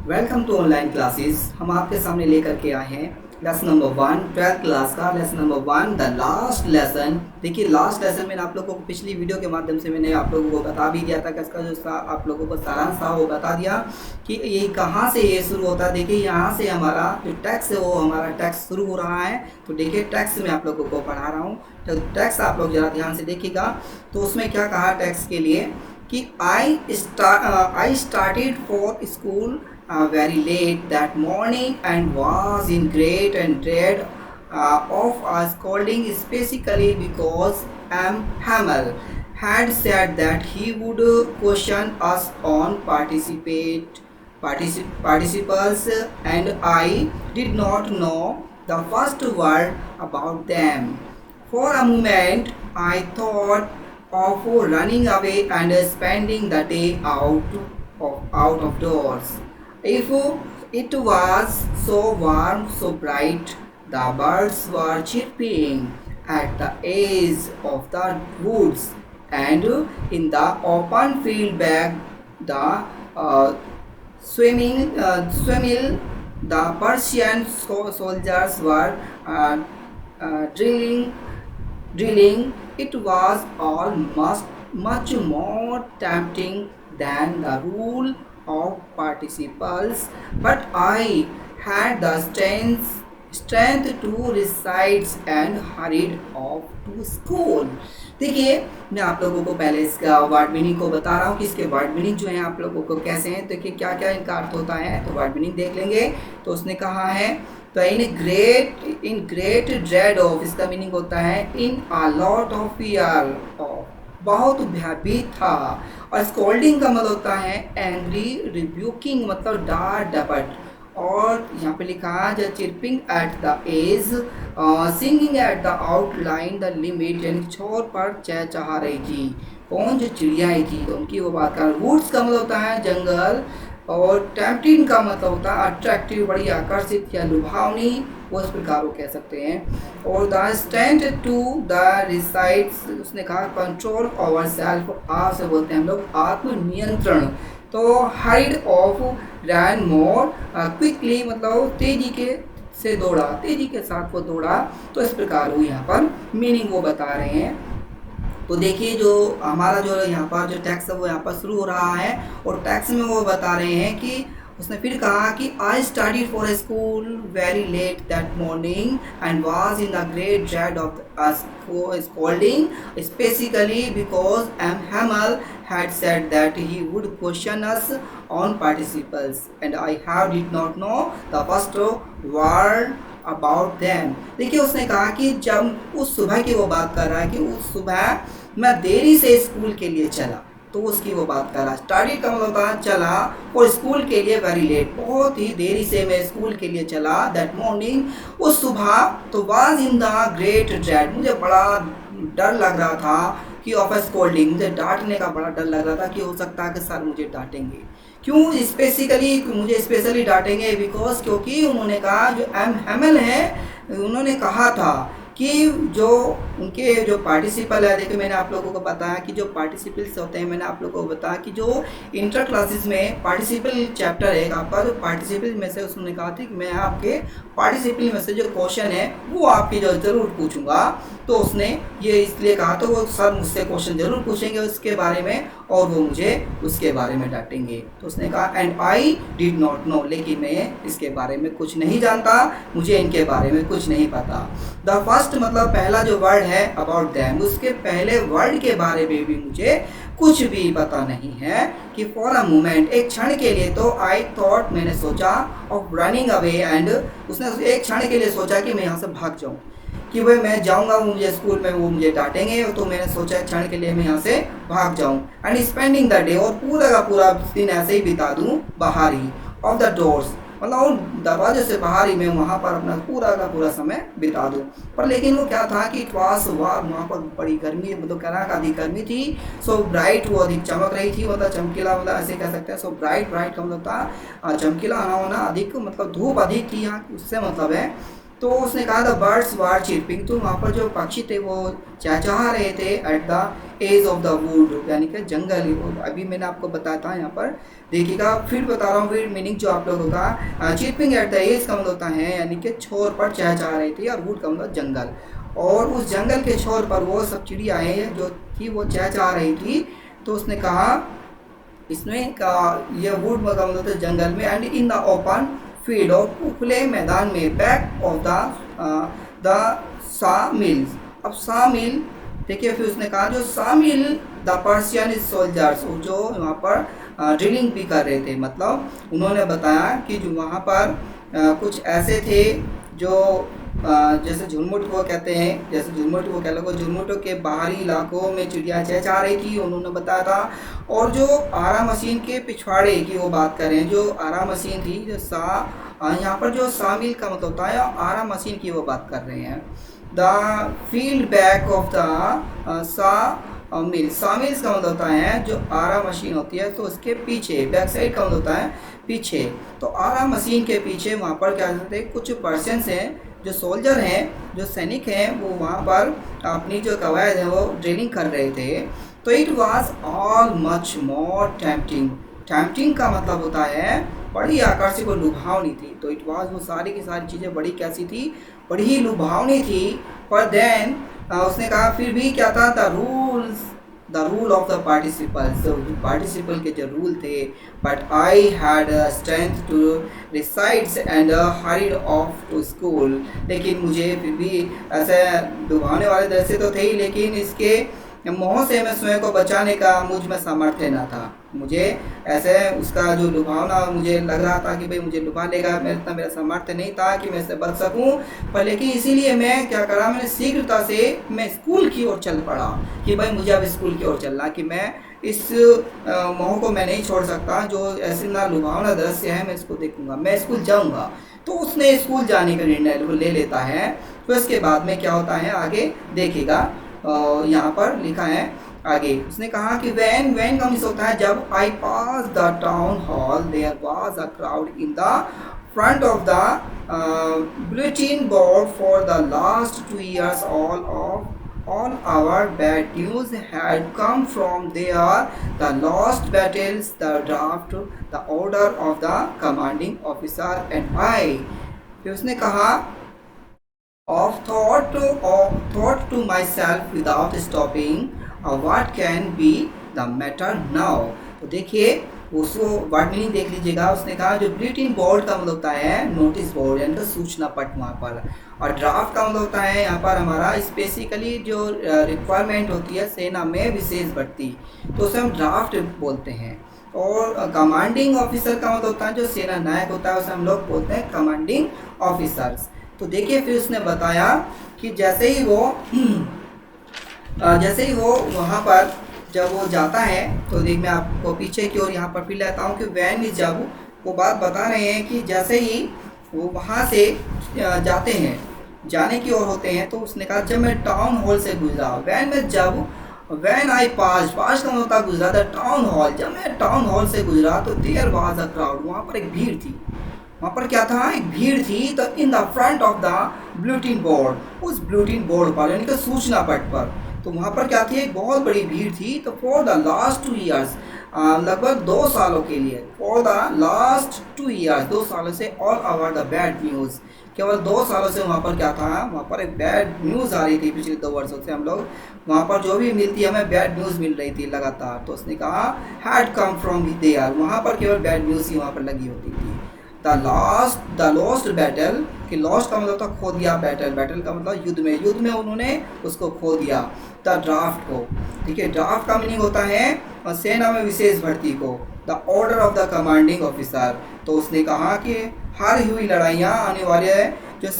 Welcome to online classes. हम आपके सामने लेकर के आए हैं लेसन नंबर 1 12th क्लास का lesson number 1 the last lesson. देखिए लास्ट लेसन में आप लोगों को पिछली वीडियो के माध्यम से मैंने आप लोगों को बता भी दिया था कि इसका जो आप लोगों को सारांश था वो बता दिया कि ये कहाँ से ये शुरू होता है। देखिए यहाँ से हमारा जो टेक्स्ट है वो हमारा टेक्स्ट शुरू हो रहा है। तो देखिए टेक्स्ट में आप लोगों को पढ़ा रहा हूँ, तो टेक्स्ट आप लोग ज़रा ध्यान से देखिएगा। तो उसमें क्या कहा टेक्स्ट के लिए कि I started for school very late that morning and was in great and dread of a scolding, especially because M. Hamel had said that he would question us on participles, and I did not know the first word about them. For a moment, I thought of running away and spending the day out of doors. If it was so warm, so bright, the birds were chirping at the edge of the woods, and in the open field back the swimming the Persian soldiers were drilling. It was almost much more tempting than the rule of participles, but I had the strength to recite and hurried off to school. देखिए मैं आप लोगों को पहले इसका word meaning को बता रहा हूँ कि इसके वर्ड मीनिंग जो है आप लोगों को कैसे हैं। देखिए क्या क्या इनका अर्थ होता है, तो वर्ड मीनिंग देख लेंगे। तो उसने कहा है तो इन ग्रेट ड्रेड ऑफ, इसका मीनिंग होता है in a lot of fear of, बहुत भयभीत था। और स्कोल्डिंग का मतलब होता है एंग्री, रिब्यूकिंग मतलब डांट डपट। और यहाँ पे लिखा है जो chirping at the edge, singing at the outline the limit, यानी छोर पर चहचहा रही थी। कौन, जो चिड़ियाएँ थी तो उनकी वो बात कर। वुड्स का मतलब होता है जंगल, और टेम्पटिंग का मतलब होता है अट्रैक्टिव, बड़ी आकर्षित या लुभावनी, वो इस प्रकार वो कह सकते हैं। और the stand to the resides, उसने कहा कंट्रोल ओवर सेल्फ, आप से बोलते हैं हम लोग आत्मनियंत्रण। तो hide of ran more quickly, मतलब तेजी के से दौड़ा, तेजी के साथ वो दौड़ा। तो इस प्रकार वो यहाँ पर मीनिंग वो बता रहे हैं। तो देखिए जो हमारा जो यहाँ पर जो टैक्स है वो यहाँ पर शुरू हो रहा है, और टैक्स में वो बता रहे हैं कि उसने फिर कहा कि I studied for school very let that morning and was in the great dread of scolding, specifically because M. Hamel had said that he would question us on participles, and I did not know the first word about them. देखिए उसने कहा कि जब उस सुबह की वो बात कर रहा है कि उस सुबह मैं देरी से स्कूल के लिए चला, तो उसकी वो बात कर रहा है। स्टडी का मतलब होता है चला, और स्कूल के लिए वेरी लेट, बहुत ही देरी से मैं स्कूल के लिए चला। दैट मॉर्निंग, उस सुबह, तो was in the great dread, मुझे बड़ा डर लग रहा था कि ऑफ स्कोल्डिंग, मुझे डांटने का बड़ा डर लग रहा था कि हो सकता है कि सर मुझे डांटेंगे। क्यों मुझे स्पेशली डांटेंगे? बिकॉज क्योंकि उन्होंने कहा, जो एम हैमल है उन्होंने कहा था कि जो उनके जो पार्टिसिपल है, देखिए मैंने आप लोगों को बताया कि जो पार्टिसिपल्स होते हैं, मैंने आप लोगों को बताया कि जो इंटर क्लासेस में पार्टिसिपल चैप्टर है आपका, जो पार्टिसिपल में से उसने कहा था कि मैं आपके पार्टिसिपल में से जो क्वेश्चन है वो आपकी जो ज़रूर पूछूंगा। तो उसने ये इसलिए कहा, तो वो सर मुझसे क्वेश्चन ज़रूर पूछेंगे उसके बारे में, और वो मुझे उसके बारे में डांटेंगे। तो उसने कहा and I did not know, लेकिन मैं इसके बारे में कुछ नहीं जानता, मुझे इनके बारे में कुछ नहीं पता। द फर्स्ट मतलब पहला जो वर्ड है अबाउट दैम, उसके पहले वर्ड के बारे में भी मुझे कुछ भी पता नहीं है। कि फॉर अ मोमेंट, एक क्षण के लिए, तो आई थॉट, मैंने सोचा, ऑफ रनिंग अवे, एंड उसने एक क्षण के लिए सोचा कि मैं यहाँ से भाग जाऊँ, कि भाई मैं जाऊँगा, वो मुझे स्कूल में वो मुझे डांटेंगे, तो मैंने सोचा एक क्षण के लिए मैं यहाँ से भाग जाऊँ। एंड स्पेंडिंग द डे, और पूरा का पूरा दिन ऐसे ही बिता दूँ बाहर ही, ऑफ द डोर्स, मतलब उन दरवाजे से बाहर ही मैं वहाँ पर अपना पूरा का पूरा समय बिता दूँ। पर लेकिन वो क्या था कि ट्वास वहाँ पर बड़ी गर्मी, मतलब कड़ा का अधिक गर्मी थी। सो ब्राइट, वो अधिक चमक रही थी, मतलब चमकीला, मतलब ऐसे कह सकते हैं। सो ब्राइट का मतलब था चमकीला होना, अधिक मतलब धूप अधिक थी यहाँ, उससे मतलब है तो उसने कहा द बर्ड्स वर चिरपिंग, तो वहाँ पर जो पक्षी थे वो चहचहा रहे थे at the edge of the wood, यानी कि जंगल ही वो अभी मैंने आपको बताया था यहाँ पर। देखिएगा फिर बता रहा हूँ फिर मीनिंग जो आप लोगों का। चिरपिंग एट द एज का मतलब होता है यानी कि छोर पर चहचहा रही थी, और वुड का मतलब जंगल, और उस जंगल के छोर पर वो सब चिड़ियाएँ जो थी वो चहचहा रही थी। तो उसने कहा इसमें का ये वुड का मतलब था जंगल में, and in the open field, और खुले मैदान में, बैक ऑफ द सा मिल्स। अब सा मिल देखिए, फिर उसने कहा जो सा मिल द पर्शियन सोल्जर्स, जो वहाँ पर ड्रिलिंग भी कर रहे थे, मतलब उन्होंने बताया कि जो वहाँ पर कुछ ऐसे थे जो जैसे झुरमुट को कहते हैं, जैसे झुरमुट को कह लो, झुरमुटों के बाहरी इलाकों में चिड़िया चहचहा रही थी, उन्होंने बताया था। और जो आरा मशीन के पिछवाड़े की वो बात करें, जो आरा मशीन थी, जो यहाँ पर जो शामिल का मतलब होता है आरा मशीन की वो बात कर रहे हैं। The field back of the सा मिल, सामिल्स का मतलब होता है जो आरा मशीन होती है, तो उसके पीछे, बैक साइड का मतलब होता है पीछे। तो आरा मशीन के पीछे वहाँ पर क्या कहते हैं, कुछ पर्सन्स हैं जो सोल्जर हैं, जो सैनिक हैं, वो वहाँ पर अपनी जो कवायद है वो ड्रिलिंग कर रहे थे। तो it was all much more tempting, tempting का मतलब होता है बड़ी आकर्षक और लुभावनी थी। तो इट वॉज, वो सारी की सारी चीज़ें बड़ी कैसी थी, बड़ी ही लुभावनी थी। पर देन उसने कहा फिर भी क्या था, the rule of the participles, participle के जो रूल थे, but I had strength to resides and hurried off to school, लेकिन मुझे फिर भी ऐसे डुबाने वाले दृश्य तो थे ही, लेकिन इसके मोह से मैं स्वयं को बचाने का मुझ में सामर्थ्य न था। मुझे ऐसे उसका जो लुभावना मुझे लग रहा था कि भाई मुझे लुभा लेगा, मेरा सामर्थ्य नहीं था कि मैं इससे बच सकूं। पर लेकिन इसीलिए मैं क्या करा, मैंने शीघ्रता से मैं स्कूल की ओर चल पड़ा कि भाई मुझे अब स्कूल की ओर चलना, कि मैं इस मोह को मैं नहीं छोड़ सकता, जो ऐसे ना लुभावना दृश्य है मैं इसको देखूंगा, मैं स्कूल जाऊंगा। तो उसने स्कूल जाने का निर्णय ले लेता है। तो इसके बाद में क्या होता है आगे देखिएगा, यहाँ पर लिखा है आगे। उसने कहा कि वैन का मिस होता है जब I pass the town hall there was a crowd in the front of the bulletin board for the last 2 years all our bad news had come from there, the lost battles, the draft, the order of the commanding officer and I। फिर उसने कहा of thought to myself without stopping, what can be the matter now। तो देखिए उसको word meaning देख लीजिएगा। उसने कहा जो बुलेटिन बोर्ड का मतलब होता है नोटिस बोर्ड, यानी सूचना पट वहाँ पर, और ड्राफ्ट का मतलब होता है यहाँ पर हमारा स्पेसिकली जो रिक्वायरमेंट होती है सेना में विशेष भर्ती, तो उसे हम ड्राफ्ट बोलते हैं। और कमांडिंग ऑफिसर का मतलब होता है जो सेना नायक होता है, उसे हम लोग बोलते हैं कमांडिंग ऑफिसर्स। तो देखिए फिर उसने बताया कि जैसे ही वो वहाँ पर जब वो जाता है, तो देख मैं आपको पीछे की ओर यहाँ पर फिर लेता हूँ कि वैन में जब वो बात बता रहे हैं कि जैसे ही वो वहाँ से जाते हैं, जाने की ओर होते हैं, तो उसने कहा जब मैं टाउन हॉल से गुजरा, वैन आई पास का मतलब गुजरा था टाउन हॉल, जब मैं टाउन हॉल से गुजरा तो देयर वाज अ क्राउड, वहाँ पर एक भीड़ थी। वहाँ पर क्या था, एक भीड़ थी। तो इन the front of the bulletin board, उस बुलेटिन बोर्ड पर यानी कि सूचना पट पर, तो वहाँ पर क्या थी, एक बहुत बड़ी भीड़ थी। तो फॉर द लास्ट 2 years, लगभग 2 सालों के लिए, फॉर द लास्ट 2 years, 2 सालों से all over the bad news, केवल 2 सालों से वहाँ पर क्या था, वहाँ पर एक बैड न्यूज़ आ रही थी। पिछले 2 वर्षों से हम लोग वहाँ पर जो भी मिलती हमें बैड न्यूज़ मिल रही थी लगातार। तो उसने कहा हैड कम फ्रॉम देयर, वहाँ पर केवल बैड न्यूज़ ही वहाँ पर लगी होती थी। द लॉस्ट बैटल, कि लॉस्ट का मतलब था खो दिया, बैटल का मतलब युद्ध में उन्होंने उसको खो दिया। द ड्राफ्ट को, ठीक है, ड्राफ्ट का मीनिंग होता है सेना में विशेष भर्ती को। The order of the commanding officer, तो उसने कहा कि हारी हुई लड़ाइयाँ अनिवार्य है, जो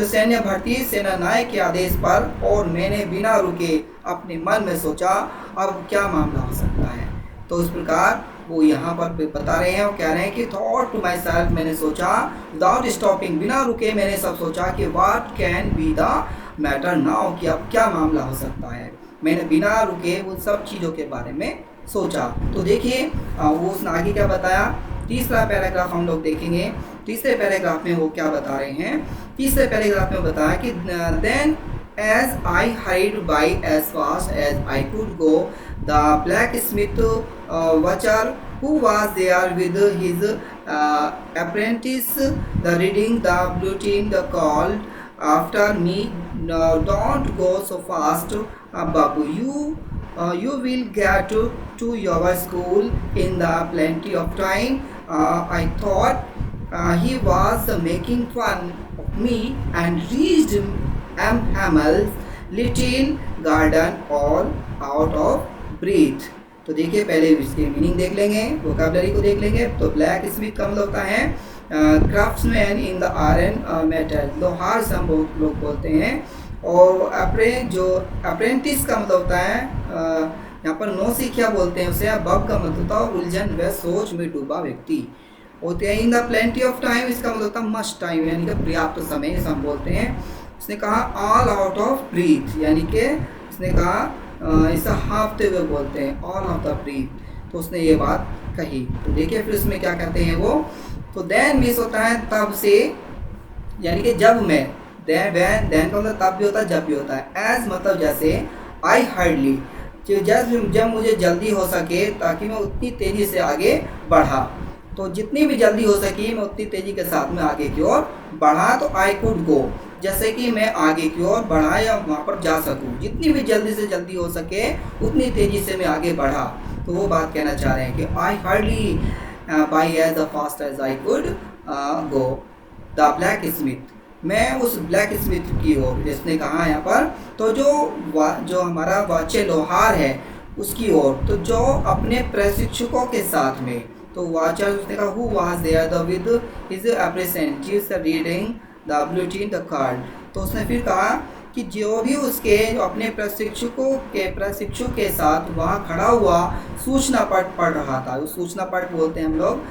सैन्य भर्ती सेना नायक के आदेश पर, और मैंने बिना रुके अपने मन में सोचा अब क्या मामला हो सकता है। तो इस प्रकार वो यहाँ पर बता रहे हैं और कह रहे हैं कि थॉट टू माई सेल्फ, मैंने सोचा विदाउट स्टॉपिंग, बिना रुके मैंने सब सोचा कि what can be the matter now, कि अब क्या मामला हो सकता है। मैंने बिना रुके उन सब चीज़ों के बारे में सोचा। तो देखिए वो उसने आगे क्या बताया तीसरा पैराग्राफ हम लोग देखेंगे। तीसरे पैराग्राफ में वो क्या बता रहे हैं। तीसरे पैराग्राफ में बताया कि then as I hurried by as fast as I could go, the blacksmith watcher who was there with his apprentice, the reading the bulletin, the called after me, no, don't go so fast, Babu. You will get to your school in the plenty of time. I thought he was making fun of me and reached M. Hamel's little garden all out of breath. तो देखिए पहले इसकी meaning देख लेंगे, vocabulary को देख लेंगे। तो ब्लैक स्मिथ का मतलब होता है craftsman in the iron metal, लोहार से हम लोग बोलते हैं। और अप्रेंटिस का मतलब होता है यहाँ पर नौसिखिया बोलते हैं उसे। बब का मतलब होता है उलझन व सोच में डूबा व्यक्ति होते हैं। In the plenty of time इसका मतलब होता है मस्ट टाइम, यानी कि पर्याप्त समय इसे हम बोलते हैं। उसने कहा ऑल आउट ऑफ ब्रीथ, यानी कि उसने कहा इसे हाँफते हुए बोलते हैं, ऑल ऑफ द ब्रीथ। तो उसने ये बात कही। तो देखिए फिर उसमें क्या कहते हैं वो। तो देन मिस होता है तब से, यानी कि जब मैं, देन का मतलब तब भी होता है जब भी होता है। एज मतलब जैसे, आई हार्डली जब मुझे जल्दी हो सके ताकि मैं उतनी तेज़ी से आगे बढ़ा। तो जितनी भी जल्दी हो सकी मैं उतनी तेज़ी के साथ में आगे की ओर बढ़ा। तो आई कुड गो, जैसे कि मैं आगे की ओर बढ़ा या वहाँ पर जा सकूँ, जितनी भी जल्दी से जल्दी हो सके उतनी तेज़ी से मैं आगे बढ़ा। तो वो बात कहना चाह रहे हैं कि I hardly by as fast as I could go the blacksmith, मैं उस ब्लैक स्मिथ की ओर, जिसने कहा यहाँ पर, तो जो हमारा वाच्य लोहार है उसकी ओर, तो जो अपने प्रशिक्षकों के साथ में। तो वाचर उसने कहा who was there with his apprentice reading the bulletin the card. तो उसने फिर कहा कि जो भी उसके अपने प्रशिक्षु के साथ वहाँ खड़ा हुआ सूचना पट पढ़ रहा था। उस सूचना पट बोलते हैं हम लोग,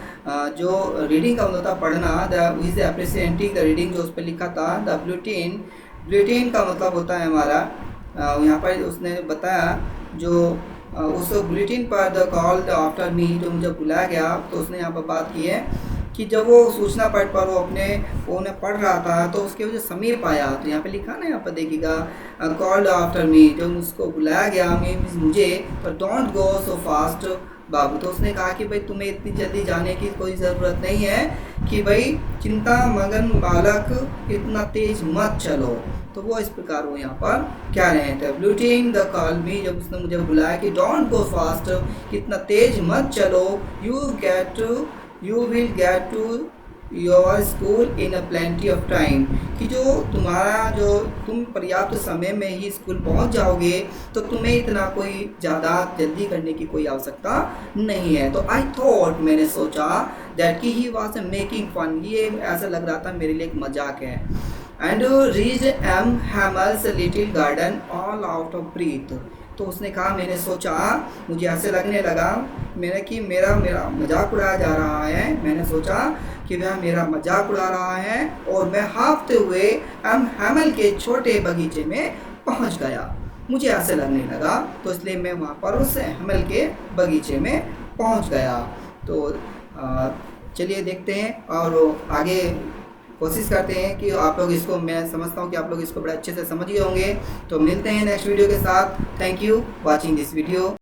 जो रीडिंग का मतलब था पढ़ना, the is apprentice the reading जो उस पर लिखा था, द बुलेटिन का मतलब होता है हमारा, यहाँ पर उसने बताया जो उस बुलेटिन पर द कॉल आफ्टर मी, जो मुझे बुलाया गया। तो उसने यहाँ पर बात की है कि जब वो सूचना पट पर वो अपने फ़ोन में पढ़ रहा था तो उसके वजह समीप आया। तो यहाँ पे लिखा ना, यहाँ पर देखिएगा कॉल्ड आफ्टर मी, जब उसको बुलाया गया मुझे, पर डोंट गो सो फास्ट बाबू। तो उसने कहा कि भाई तुम्हें इतनी जल्दी जाने की कोई ज़रूरत नहीं है, कि भाई चिंता मगन बालक इतना तेज मत चलो। तो वो इस प्रकार वो यहाँ पर क्या रहे थे, बुलेटिन द कॉल मी, जब उसने मुझे बुलाया कि डोंट गो फास्ट, इतना तेज मत चलो, you will get to your school in a plenty of time, कि जो तुम पर्याप्त समय में ही स्कूल पहुंच जाओगे, तो तुम्हें इतना कोई ज़्यादा जल्दी करने की कोई आवश्यकता नहीं है। तो आई थॉट, मैंने सोचा, दैट कि ही वॉज मेकिंग फन, ये ऐसा लग रहा था मेरे लिए एक मजाक है। And reach M Hamel's little garden all out of breath. तो उसने कहा, मैंने सोचा, मुझे ऐसे लगने लगा कि मेरा मजाक उड़ाया जा रहा है। मैंने सोचा कि वह मेरा मजाक उड़ा रहा है, और मैं हाँफते हुए एम हैमल के छोटे बगीचे में पहुंच गया। मुझे ऐसे लगने लगा, तो इसलिए मैं वहाँ पर उस हैमल के बगीचे में पहुंच गया। तो चलिए देखते हैं और आगे कोशिश करते हैं कि आप लोग इसको, मैं समझता हूँ कि आप लोग इसको बड़े अच्छे से समझ गए होंगे। तो मिलते हैं नेक्स्ट वीडियो के साथ। Thank you watching this video.